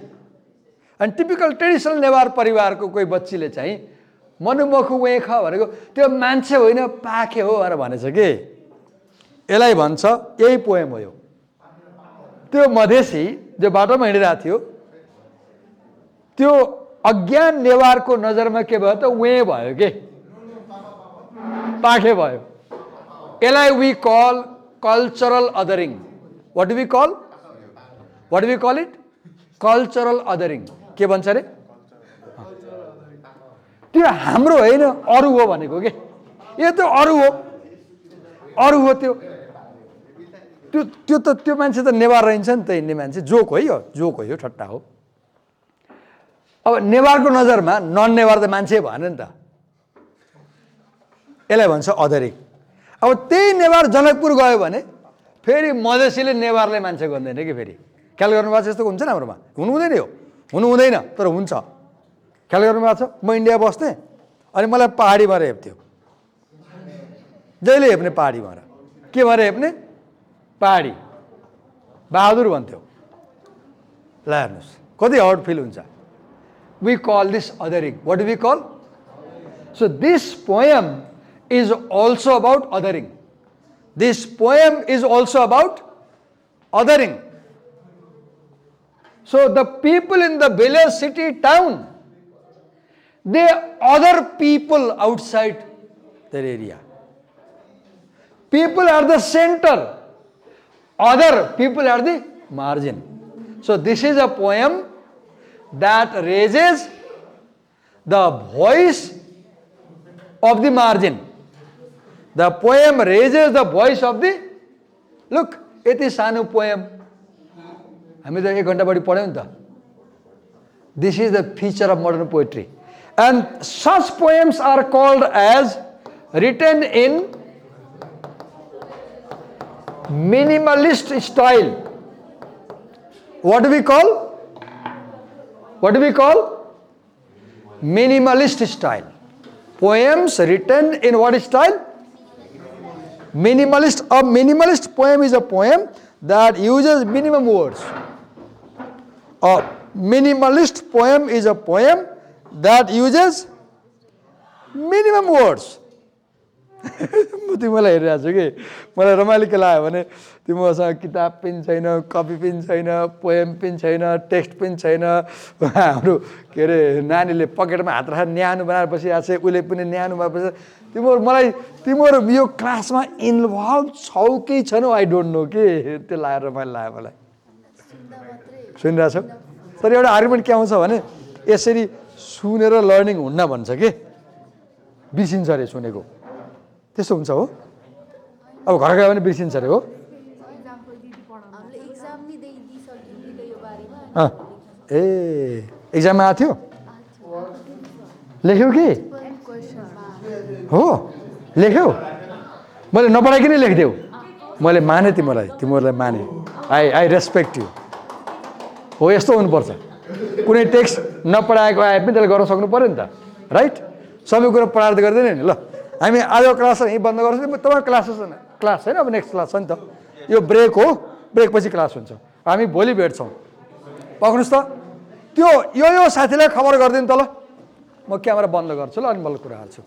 अनि टिपिकल ट्रेडिसनल नेवार परिवारको कोही बच्चीले चाहिँ मनुमखु उहे ख भनेको त्यो मान्छे होइन पाखे हो भनेर भनेछ के यसलाई भन्छ यही पोएम हो यो त्यो मधेसी जो बाटोमा हिँडिरहेको थियो त्यो अज्ञान नेवारको नजरमा के भयो त उहे भयो के पाखे भयो यसलाई we call cultural othering what do we call it cultural othering के भन्छ रे त्यो हाम्रो होइन अरू हो भनेको के यो त अरू हो त्यो त्यो त त्यो मान्छे त नेवार रहन्छ नि त हिँड्ने मान्छे जोक हो यो ठट्टा हो अब नेवारको नजरमा नन नेवार त मान्छे भएन नि त यसलाई भन्छ अदरिङ अब त्यही नेवार जनकपुर गयो भने फेरि मधेसीले नेवारलाई मान्छे गर्दैन कि फेरि ख्याल गर्नुभएको छ यस्तो हुन्छ नि हाम्रोमा हुनु हुँदैन यो हुनु हुँदैन तर हुन्छ ख्याल गर्नुभएको छ म इन्डिया बस्थेँ अनि मलाई पहाडी भएर हेप्थ्यो जहिले हेप्ने पहाडी भएर के भएर हेप्ने पहाडी बहादुर भन्थ्यो ल हेर्नुहोस् कति हर्ट फिल हुन्छ we call this othering what do we call so this poem is also about othering. This poem is also about othering. So the people in the village, city, town, they other people outside their area. People are the center, other people are the margin. So this is a poem that raises the voice of the margin. The poem raises the voice of the look यति सानो poem हामी त 1 घण्टा बढी पढ्यौं नि त this is the feature of modern poetry and such poems are called as written in minimalist style. What do we call minimalist style? Poems written in what style? Minimalist. A minimalist poem is a poem that uses minimum words. A minimalist poem is a poem that uses minimum words. म तिमीलाई हेरिरहेको छु कि मलाई रमाइलो के लाग्यो भने तिमीसँग किताब पनि छैन कपी पनि छैन पोएम पनि छैन टेक्स्ट पनि छैन हाम्रो के अरे नानीले पकेटमा हात राखेर न्यानो बनाएर बसिरहेको छ उसले पनि न्यानो भएपछि तिमीहरू यो क्लासमा इन्भल्भ छौ कि छैनौ आई डोन्ट नो के त्यो लागेर रमाइलो लाग्यो मलाई सुनिरहेको छौ तर एउटा आर्गुमेन्ट के आउँछ भने यसरी सुनेर लर्निङ हुन्न भन्छ के बिर्सिन्छ अरे सुनेको त्यस्तो हुन्छ हो अब घर गयो भने बिर्सिन्छ अरे हो ए एक्जाममा आएको थियो लेख्यौ कि हो लेख्यौ मैले नपढाइकन लेखिदेऊ मैले माने तिमीहरूलाई माने आई रेस्पेक्ट यु हो यस्तो हुनुपर्छ कुनै टेक्स्ट नपढाएको आए पनि त्यसले गर्न सक्नु पऱ्यो नि त राइट सबै कुरा पढाएर त गर्दैन नि ल हामी आजको क्लास यहीँ बन्द गर्छौँ तपाईँ क्लास होइन अब नेक्स्ट क्लास छ नि त यो ब्रेक हो ब्रेकपछि क्लास हुन्छ हामी भोलि भेट्छौँ पक्नुहोस् त त्यो यो साथीलाई खबर गरिदिनु त ल म क्यामेरा बन्द गर्छु ल अनि मलाई कुरा हाल्छु